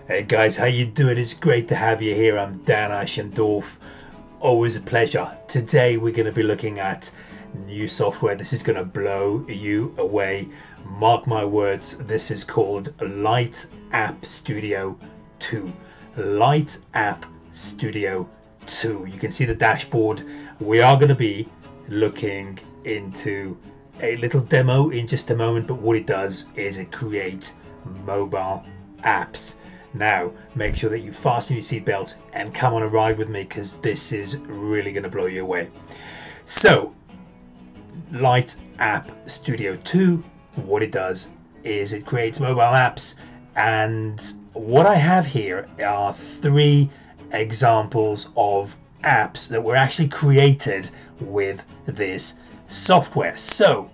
Hey guys, how you doing? It's great to have you here. I'm Dan Ashendorf. Always a pleasure. Today we're going to be looking at new software. This is going to blow you away. Mark my words. This is called LiteappStudio 2. LiteappStudio 2. You can see the dashboard. We are going to be looking into a little demo in just a moment, but what it does is it creates mobile apps. Now, make sure that you fasten your seatbelt and come on a ride with me, because this is really going to blow you away. So, LiteappStudio 2, what it does is it creates mobile apps, and what I have here are 3 examples of apps that were actually created with this software. So,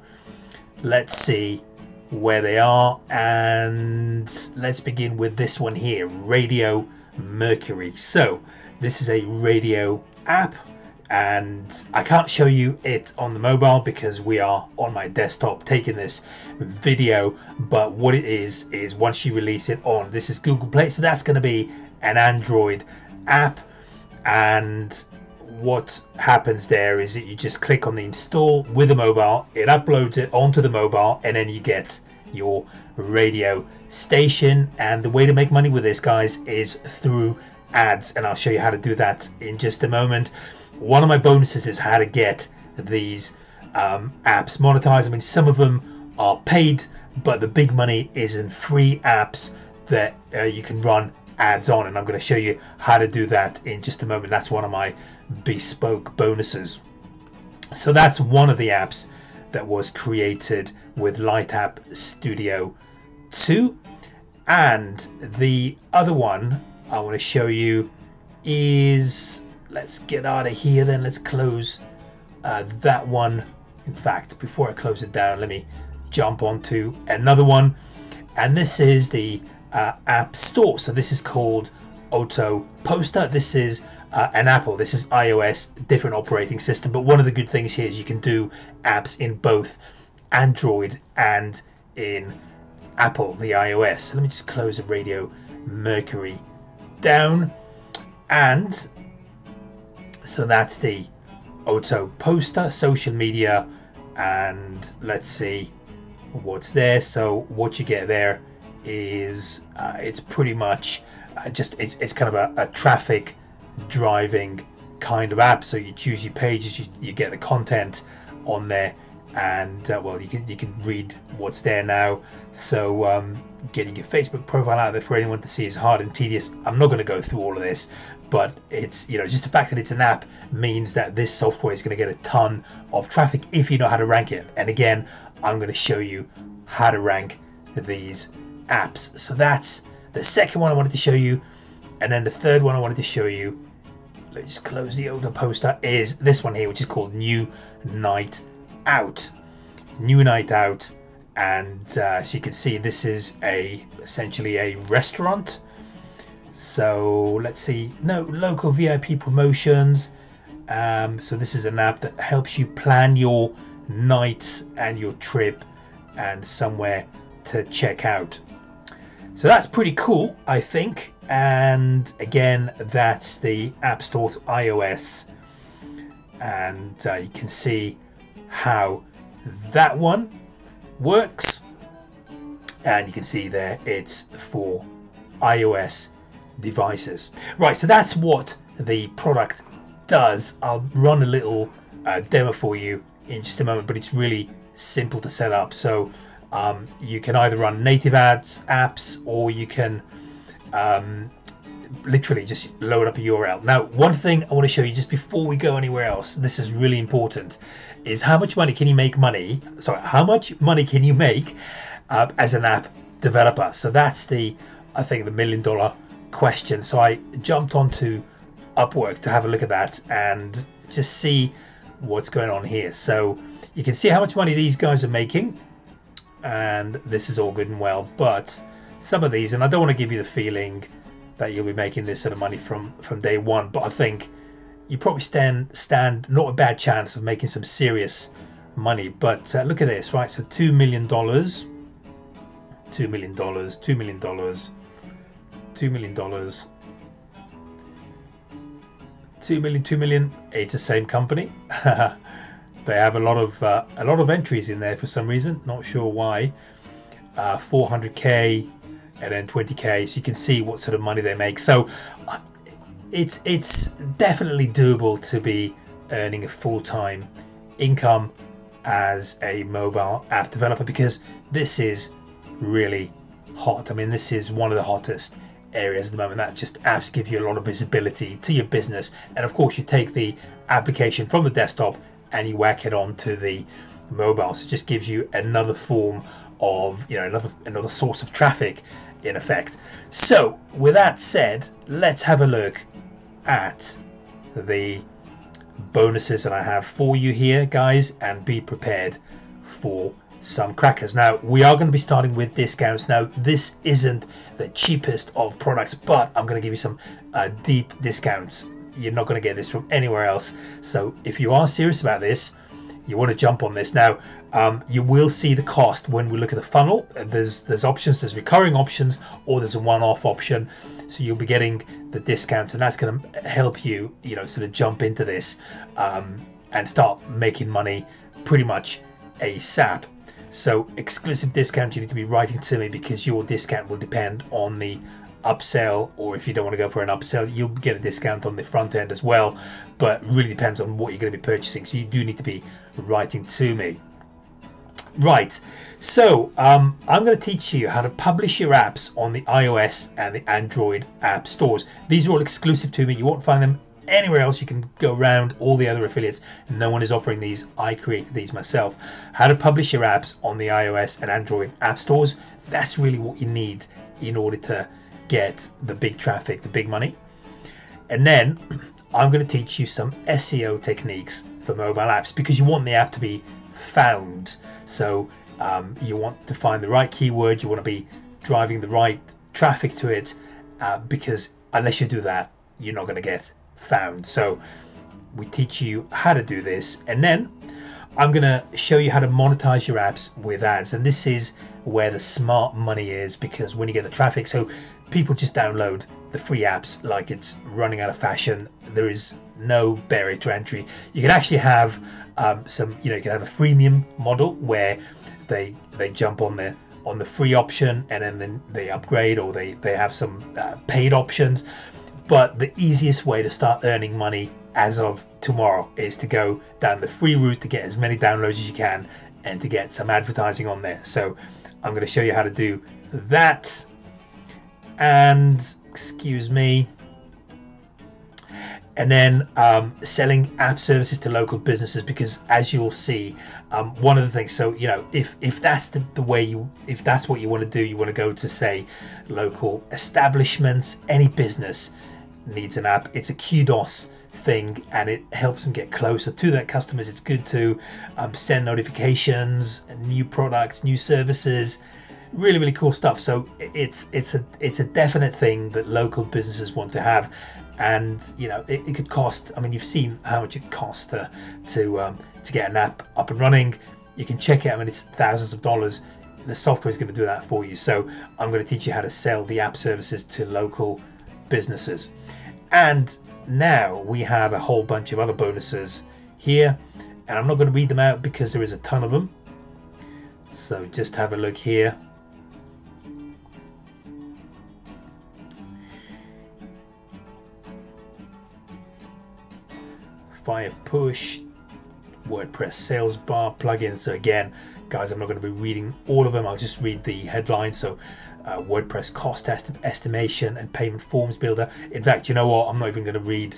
let's see where they are, and let's begin with this one here, Radio Mercury. So this is a radio app, and I can't show you it on the mobile because we are on my desktop taking this video, but what it is once you release it on, this is Google Play, so that's going to be an Android app, and what happens there is that you just click on the install with the mobile, it uploads it onto the mobile, and then you get your radio station. And the way to make money with this, guys, is through ads, and I'll show you how to do that in just a moment. One of my bonuses is how to get these apps monetized. I mean, some of them are paid, but the big money is in free apps that you can run ads on, and I'm going to show you how to do that in just a moment. That's one of my bespoke bonuses. So that's one of the apps that was created with LiteappStudio 2, and the other one I want to show you is, let's get out of here then, let's close that one. In fact, before I close it down, let me jump onto another one, and this is the App Store. So this is called Autoposter. This is an Apple, this is iOS, different operating system, but one of the good things here is you can do apps in both Android and in Apple, the iOS. So let me just close the Radio Mercury down, and so that's the Autoposter social media, and let's see what's there. So what you get there is it's pretty much just it's kind of a traffic driving kind of app. So you choose your pages, you get the content on there, and well, you can read what's there now. So getting your Facebook profile out there for anyone to see is hard and tedious. I'm not going to go through all of this, but it's, you know, just the fact that it's an app means that this software is going to get a ton of traffic if you know how to rank it. And again, I'm going to show you how to rank these apps. So that's the second one I wanted to show you. And then the third one I wanted to show you, let's just close the Autoposter, is this one here, which is called New Night Out. New Night Out, and so you can see this is essentially a restaurant. So let's see, no local VIP promotions. So this is an app that helps you plan your nights and your trip and somewhere to check out. So that's pretty cool, I think. And again, that's the App Store to iOS, and you can see how that one works, and you can see there it's for iOS devices. Right, so that's what the product does. I'll run a little demo for you in just a moment, but it's really simple to set up. So you can either run native apps, or you can literally just load up a URL. Now, one thing I want to show you just before we go anywhere else, this is really important, is how much money can you make how much money can you make as an app developer? So that's I think the $1 million question. So I jumped onto Upwork to have a look at that and just see what's going on here. So you can see how much money these guys are making, and this is all good and well, but some of these, and I don't want to give you the feeling that you'll be making this sort of money from day one, but I think you probably stand not a bad chance of making some serious money. But look at this, right? So $2 million, $2 million, $2 million, $2 million, 2 million. It's the same company. They have a lot of entries in there for some reason. Not sure why. 400k and then 20k. So you can see what sort of money they make. So it's definitely doable to be earning a full-time income as a mobile app developer, because this is really hot. I mean, this is one of the hottest areas at the moment. That just apps give you a lot of visibility to your business, and of course you take the application from the desktop and you whack it onto the mobile, so it just gives you another form of, you know, another source of traffic in effect. So with that said, let's have a look at the bonuses that I have for you here, guys, and be prepared for some crackers. Now we are going to be starting with discounts. Now this isn't the cheapest of products, but I'm going to give you some deep discounts. You're not going to get this from anywhere else. So if you are serious about this, you want to jump on this. Now you will see the cost when we look at the funnel. There's options, there's recurring options, or there's a one-off option. So you'll be getting the discounts, and that's going to help you, you know, sort of jump into this and start making money pretty much ASAP. So exclusive discount, you need to be writing to me, because your discount will depend on the upsell, or if you don't want to go for an upsell, you'll get a discount on the front end as well, but really depends on what you're going to be purchasing. So you do need to be writing to me. Right, so I'm going to teach you how to publish your apps on the iOS and the Android app stores. These are all exclusive to me. You won't find them anywhere else. You can go around all the other affiliates. No one is offering these. I created these myself. How to publish your apps on the iOS and Android app stores. That's really what you need in order to get the big traffic, the big money. And then I'm going to teach you some SEO techniques for mobile apps, because you want the app to be found. So you want to find the right keyword, you want to be driving the right traffic to it, because unless you do that, you're not going to get found. So we teach you how to do this, and then I'm going to show you how to monetize your apps with ads. And this is where the smart money is, because when you get the traffic, so people just download the free apps like it's running out of fashion. There is no barrier to entry. You can actually have some, you know, you can have a freemium model where they jump on the free option, and then they upgrade, or they have some paid options. But the easiest way to start earning money as of tomorrow is to go down the free route, to get as many downloads as you can and to get some advertising on there. So I'm going to show you how to do that. And excuse me. And then selling app services to local businesses, because as you'll see, one of the things, so you know, if that's the way if that's what you want to do, you want to go to, say, local establishments. Any business needs an app. It's a kudos thing, and it helps them get closer to their customers. It's good to send notifications, new products, new services, really cool stuff. So it's a definite thing that local businesses want to have. And you know, it could cost, I mean, you've seen how much it costs to get an app up and running. You can check it. I mean, it's thousands of dollars. The software is going to do that for you. So I'm going to teach you how to sell the app services to local businesses. And now we have a whole bunch of other bonuses here, and I'm not going to read them out because there is a ton of them. So just have a look here. Fire push, WordPress sales bar plugin. So again, guys, I'm not going to be reading all of them. I'll just read the headline. So WordPress cost estimation and payment forms builder. In fact, you know what? I'm not even going to read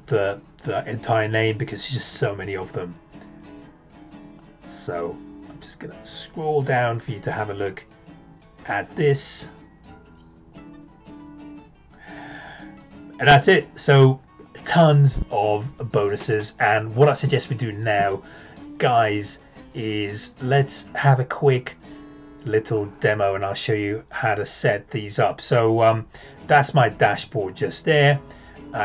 the entire name because there's just so many of them. So I'm just going to scroll down for you to have a look at this. And that's it. So tons of bonuses, and what I suggest we do now, guys, is let's have a quick little demo and I'll show you how to set these up. So that's my dashboard just there.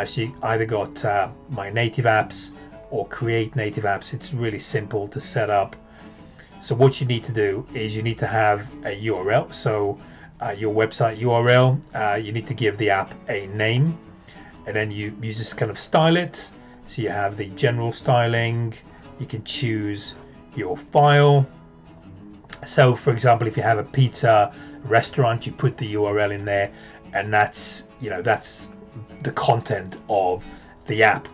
So you either got my native apps or create native apps. It's really simple to set up. So what you need to do is you need to have a URL. So your website URL, you need to give the app a name, and then you just kind of style it. So you have the general styling, you can choose your file. So for example, if you have a pizza restaurant, you put the URL in there, and that's, you know, that's the content of the app.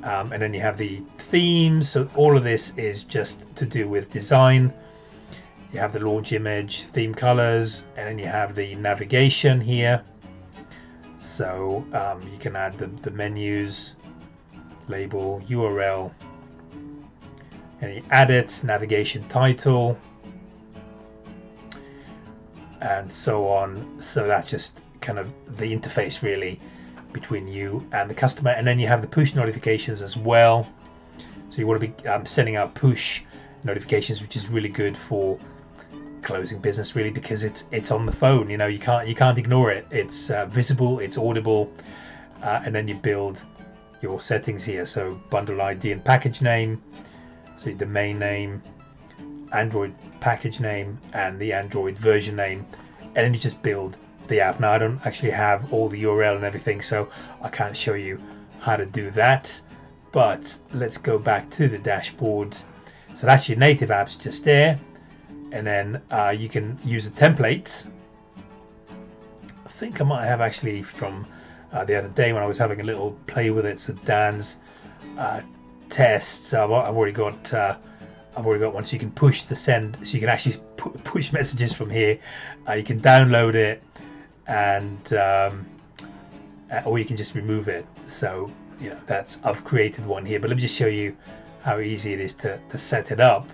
And then you have the themes. So all of this is just to do with design. You have the launch image, theme colors, and then you have the navigation here. So you can add the menus, label, URL, any edits, navigation title, and so on. So that's just kind of the interface really between you and the customer. And then you have the push notifications as well. So you want to be sending out push notifications, which is really good for closing business really, because it's on the phone. You know, you can't ignore it. It's visible, it's audible, and then you build your settings here. So bundle ID and package name, so your domain name, Android package name, and the Android version name, and then you just build the app. Now I don't actually have all the URL and everything, so I can't show you how to do that, but let's go back to the dashboard. So that's your native apps just there, and then you can use the templates. I think I might have actually from the other day when I was having a little play with it. So Dan's tests, I've already got one, so you can push the send, so you can actually push messages from here. You can download it, and or you can just remove it. So you know, that's, I've created one here, but let me just show you how easy it is to set it up.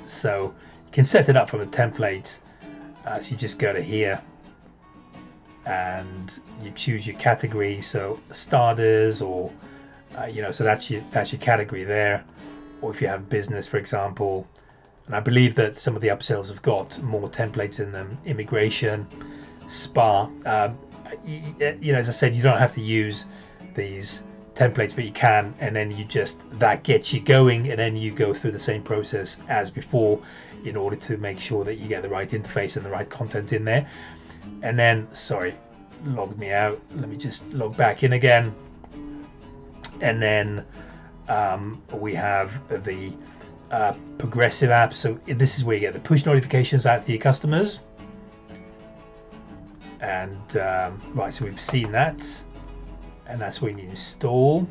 So you can set it up from a template. So you just go to here and you choose your category, so starters, or you know, so that's your category there. Or if you have business, for example, and I believe that some of the upsells have got more templates in them, immigration, spa. You know, as I said, you don't have to use these templates, but you can, and then you just, that gets you going, and then you go through the same process as before in order to make sure that you get the right interface and the right content in there. And then, sorry, logged me out, let me just log back in again. And then we have the progressive apps. So this is where you get the push notifications out to your customers. And right, so we've seen that, and that's when you install.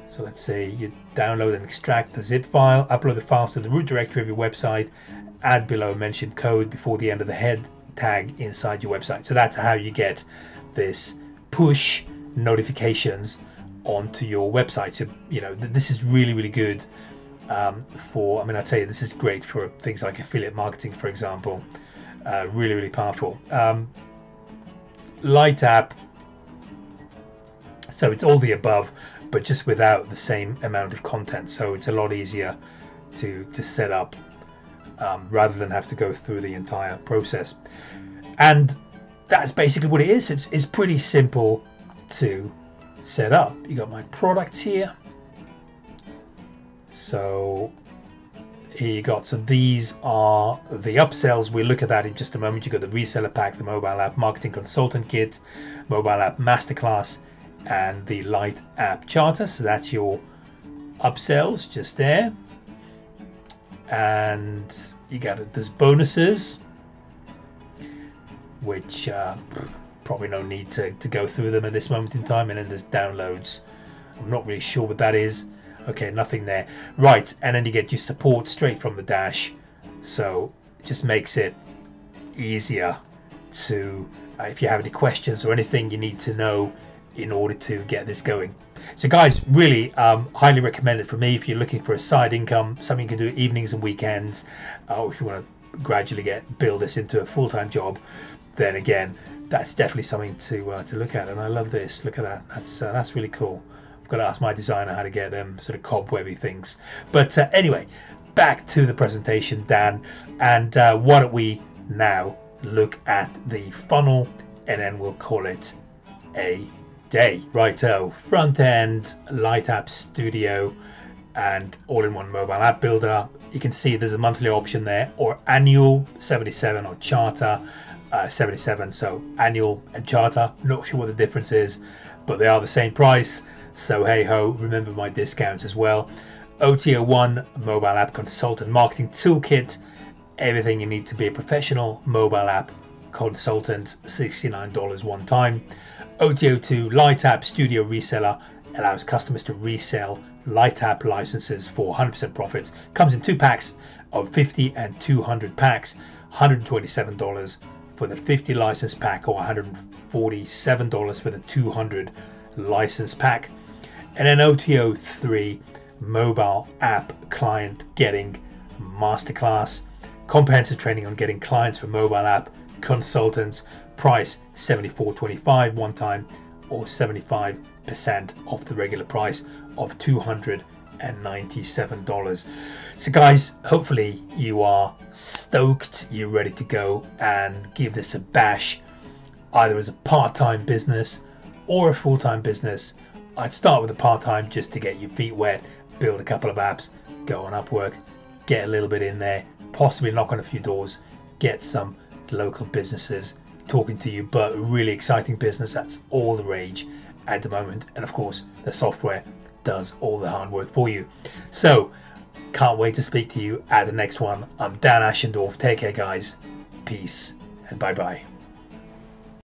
So let's say you download and extract the zip file, upload the files to the root directory of your website, add below mentioned code before the end of the head tag inside your website. So that's how you get this push notifications onto your website. So you know, this is really, really good for, I mean, I'd say this is great for things like affiliate marketing, for example. Really, really powerful. LiteApp, so it's all the above, but just without the same amount of content. So it's a lot easier to set up rather than have to go through the entire process. And that's basically what it is. It's pretty simple to set up. You got my products here. So here you got, so these are the upsells. We'll look at that in just a moment. You got the reseller pack, the mobile app marketing consultant kit, mobile app masterclass, and the Light App Charter. So that's your upsells just there. And you got it, there's bonuses, which probably no need to go through them at this moment in time. And then there's downloads. I'm not really sure what that is. Okay, nothing there. Right, and then you get your support straight from the dash. So it just makes it easier to, if you have any questions or anything you need to know in order to get this going. So guys, really highly recommended for me if you're looking for a side income, something you can do evenings and weekends, or if you want to gradually build this into a full-time job, then again, that's definitely something to look at. And I love this. Look at that. That's really cool. I've got to ask my designer how to get them sort of cobwebby things. But anyway, back to the presentation, Dan, and why don't we now look at the funnel, and then we'll call it a day. Righto, front end, LiteappStudio, and all-in-one mobile app builder. you can see there's a monthly option there, or annual 77, or charter 77. So annual and charter, not sure what the difference is, but they are the same price. So hey ho, remember my discounts as well. OTO1 mobile app consultant marketing toolkit, everything you need to be a professional mobile app consultant, $69 one time. OTO2 LiteappStudio reseller, allows customers to resell LightApp licenses for 100% profits. Comes in 2 packs of 50 and 200 packs, $127 for the 50 license pack, or $147 for the 200 license pack. And then OTO3 mobile app client getting masterclass, comprehensive training on getting clients for mobile app consultants, price $74.25 one time, or 75% off the regular price of $297. So guys, hopefully you are stoked, you're ready to go and give this a bash, either as a part-time business or a full-time business. I'd start with a part-time just to get your feet wet, build a couple of apps, go on Upwork, get a little bit in there, possibly knock on a few doors, get some local businesses talking to you. But a really exciting business, that's all the rage at the moment, and of course the software does all the hard work for you. So can't wait to speak to you at the next one. I'm Dan Ashendorf. Take care guys, peace and bye bye.